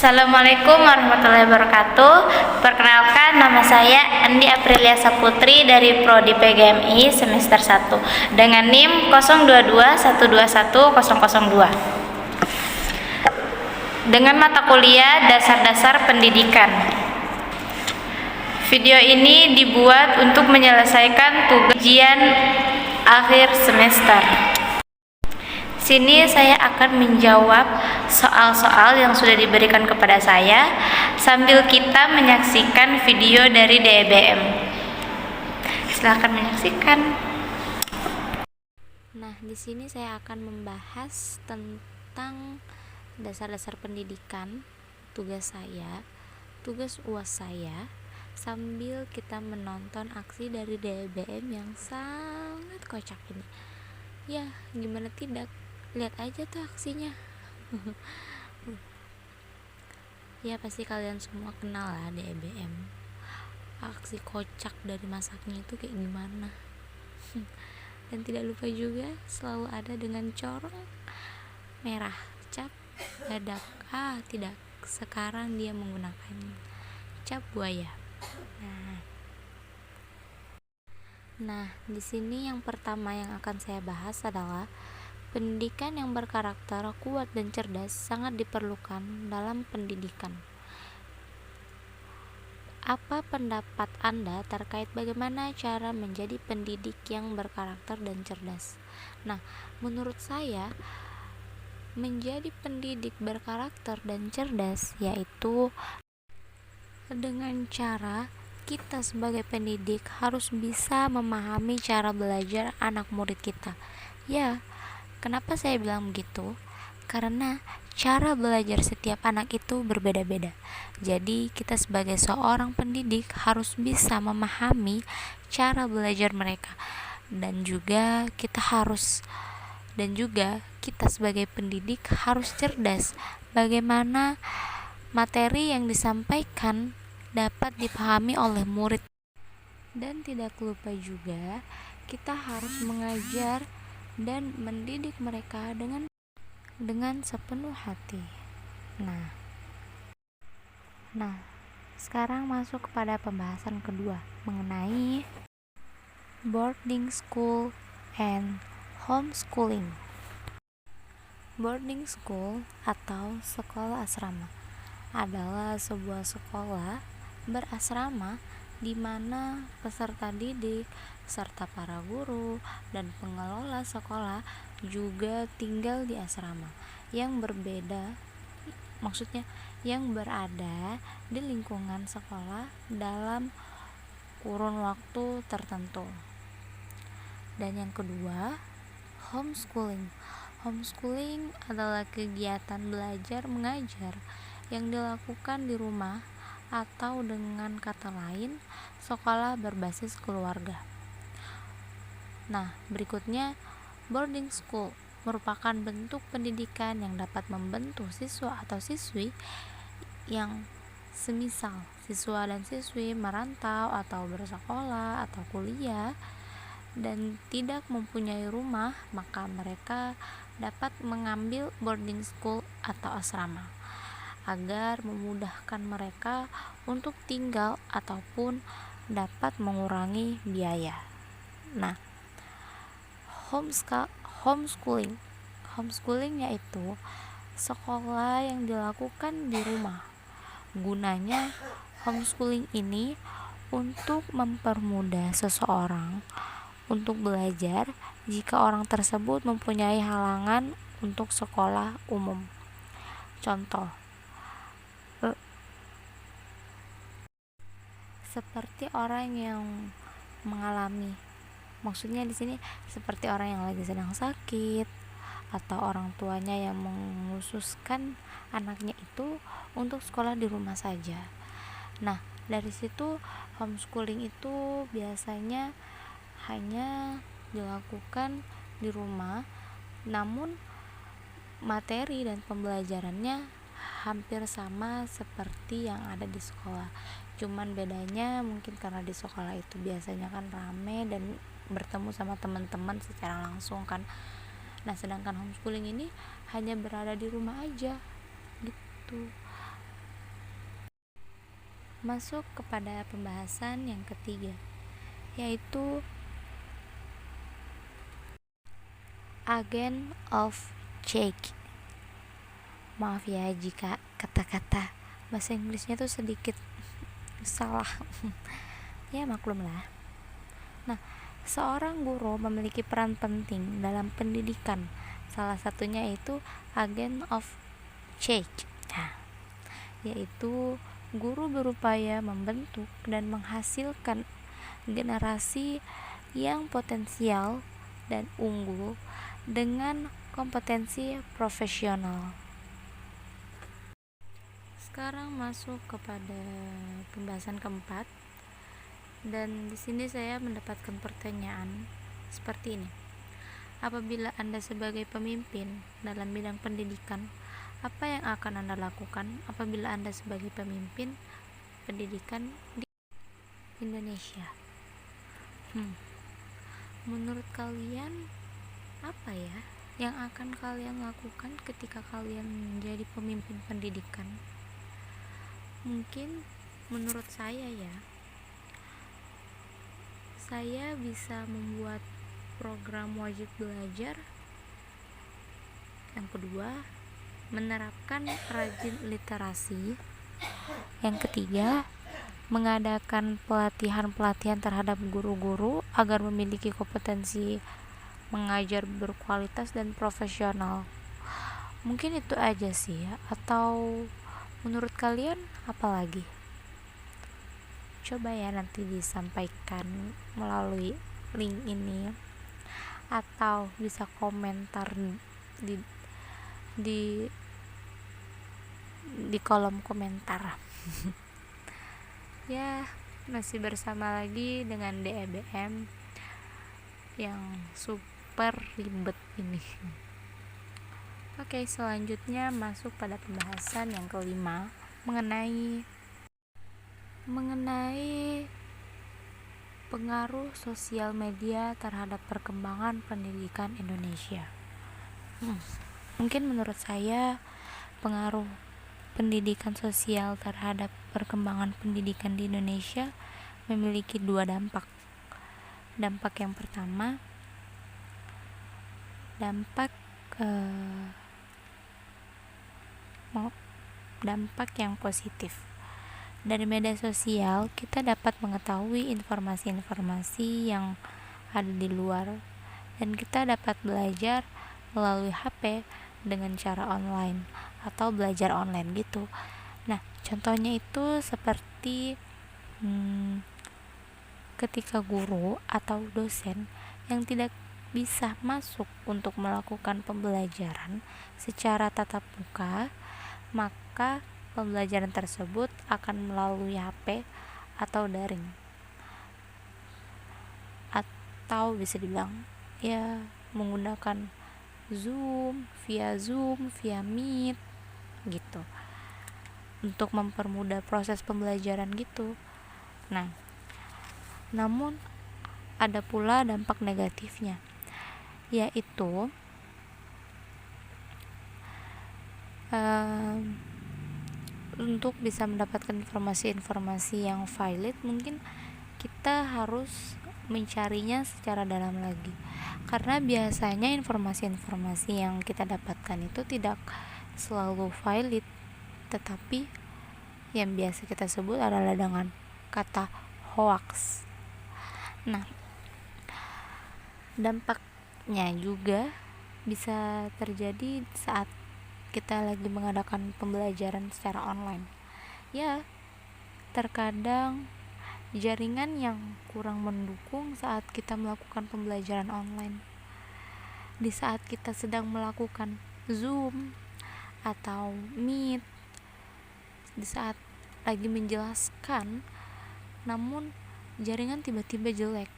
Assalamualaikum warahmatullahi wabarakatuh. Perkenalkan, nama saya Andi Aprilia Saputri dari Prodi PGMI semester 1 dengan NIM 0221211002 dengan mata kuliah Dasar-Dasar Pendidikan. Video ini dibuat untuk menyelesaikan tugas ujian akhir semester. Sini saya akan menjawab soal-soal yang sudah diberikan kepada saya sambil kita menyaksikan video dari DBM. Silahkan menyaksikan. Nah, di sini saya akan membahas tentang dasar-dasar pendidikan, tugas UAS saya, sambil kita menonton aksi dari DBM yang sangat kocak ini. Ya, gimana tidak? Lihat aja tuh aksinya. Ya, pasti kalian semua kenal lah DBM. Aksi kocak dari masaknya itu kayak gimana. Dan tidak lupa juga selalu ada dengan corong merah cap badak. Tidak, sekarang dia menggunakan cap buaya. Nah, di sini yang pertama yang akan saya bahas adalah pendidikan yang berkarakter kuat dan cerdas sangat diperlukan dalam pendidikan. Apa pendapat Anda terkait bagaimana cara menjadi pendidik yang berkarakter dan cerdas? Nah, menurut saya menjadi pendidik berkarakter dan cerdas yaitu dengan cara kita sebagai pendidik harus bisa memahami cara belajar anak murid kita. Ya, kenapa saya bilang begitu? Karena cara belajar setiap anak itu berbeda-beda. Jadi kita sebagai seorang pendidik harus bisa memahami cara belajar mereka. Dan juga kita sebagai pendidik harus cerdas bagaimana materi yang disampaikan dapat dipahami oleh murid. Dan tidak lupa juga kita harus mengajar dan mendidik mereka dengan sepenuh hati. Nah, sekarang masuk kepada pembahasan kedua mengenai boarding school and homeschooling. Boarding school atau sekolah asrama adalah sebuah sekolah berasrama di mana peserta didik serta para guru dan pengelola sekolah juga tinggal di asrama yang berada di lingkungan sekolah dalam kurun waktu tertentu. Dan yang kedua, homeschooling. Homeschooling adalah kegiatan belajar mengajar yang dilakukan di rumah atau dengan kata lain, sekolah berbasis keluarga. Nah, berikutnya boarding school merupakan bentuk pendidikan yang dapat membentuk siswa atau siswi yang semisal siswa dan siswi merantau atau bersekolah atau kuliah dan tidak mempunyai rumah, maka mereka dapat mengambil boarding school atau asrama agar memudahkan mereka untuk tinggal ataupun dapat mengurangi biaya. Nah, homeschooling yaitu sekolah yang dilakukan di rumah. Gunanya homeschooling ini untuk mempermudah seseorang untuk belajar jika orang tersebut mempunyai halangan untuk sekolah umum. Contoh, seperti orang yang mengalami, maksudnya di sini seperti orang yang lagi sedang sakit atau orang tuanya yang menghususkan anaknya itu untuk sekolah di rumah saja. Nah, dari situ homeschooling itu biasanya hanya dilakukan di rumah, namun materi dan pembelajarannya hampir sama seperti yang ada di sekolah. Cuman bedanya mungkin karena di sekolah itu biasanya kan rame dan bertemu sama teman-teman secara langsung kan. Nah, sedangkan homeschooling ini hanya berada di rumah aja gitu. masuk kepada pembahasan yang ketiga, yaitu agent of change. Maaf ya jika kata-kata bahasa Inggrisnya tuh sedikit salah. Ya maklumlah. Nah, seorang guru memiliki peran penting dalam pendidikan. Salah satunya itu agent of change. Nah, yaitu guru berupaya membentuk dan menghasilkan generasi yang potensial dan unggul dengan kompetensi profesional. Sekarang masuk kepada pembahasan keempat, dan di sini saya mendapatkan pertanyaan seperti ini. Apabila Anda sebagai pemimpin dalam bidang pendidikan, apa yang akan Anda lakukan apabila Anda sebagai pemimpin pendidikan di Indonesia? Menurut kalian apa ya yang akan kalian lakukan ketika kalian menjadi pemimpin pendidikan? Mungkin menurut saya saya bisa membuat program wajib belajar. Yang kedua, menerapkan rajin literasi. Yang ketiga, mengadakan pelatihan-pelatihan terhadap guru-guru agar memiliki kompetensi mengajar berkualitas dan profesional. Mungkin itu aja sih ya. Atau menurut kalian apa lagi? Coba ya nanti disampaikan melalui link ini, atau bisa komentar di kolom komentar. Ya, masih bersama lagi dengan DEBM yang super ribet ini. Oke, selanjutnya masuk pada pembahasan yang kelima mengenai pengaruh sosial media terhadap perkembangan pendidikan Indonesia. Mungkin menurut saya pengaruh pendidikan sosial terhadap perkembangan pendidikan di Indonesia memiliki dua dampak. Dampak yang pertama, dampak yang positif. Dari media sosial kita dapat mengetahui informasi-informasi yang ada di luar, dan kita dapat belajar melalui HP dengan cara online atau belajar online gitu. Nah, contohnya itu seperti ketika guru atau dosen yang tidak bisa masuk untuk melakukan pembelajaran secara tatap muka, maka pembelajaran tersebut akan melalui HP atau daring, atau bisa dibilang ya menggunakan Zoom, via Meet gitu, untuk mempermudah proses pembelajaran gitu. Nah, namun ada pula dampak negatifnya, yaitu untuk bisa mendapatkan informasi-informasi yang valid, mungkin kita harus mencarinya secara dalam lagi, karena biasanya informasi-informasi yang kita dapatkan itu tidak selalu valid, tetapi yang biasa kita sebut adalah dengan kata hoax. Nah, dampaknya juga bisa terjadi saat kita lagi mengadakan pembelajaran secara online. Ya, terkadang jaringan yang kurang mendukung saat kita melakukan pembelajaran online. Di saat kita sedang melakukan Zoom atau Meet, di saat lagi menjelaskan, namun jaringan tiba-tiba jelek,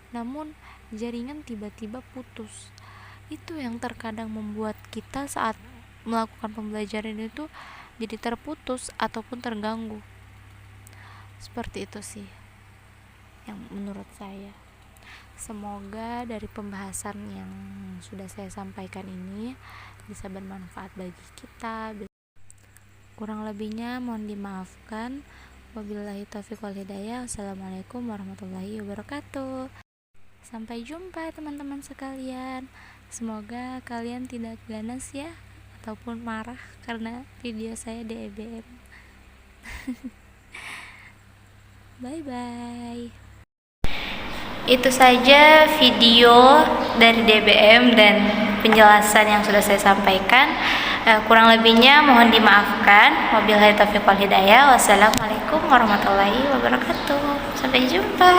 namun jaringan tiba-tiba putus. Itu yang terkadang membuat kita saat melakukan pembelajaran itu jadi terputus ataupun terganggu. Seperti itu sih yang menurut saya. Semoga dari pembahasan yang sudah saya sampaikan ini bisa bermanfaat bagi kita. Kurang lebihnya mohon dimaafkan. Wabillahi taufiq wal hidayah. Assalamualaikum warahmatullahi wabarakatuh. Sampai jumpa teman-teman sekalian. Semoga kalian tidak ganas ya, ataupun marah karena video saya DBM. Bye bye. Itu saja video dari DBM dan penjelasan yang sudah saya sampaikan. Kurang lebihnya mohon dimaafkan. Wabillahi taufiq wal hidayah. Wassalamualaikum warahmatullahi wabarakatuh. Sampai jumpa.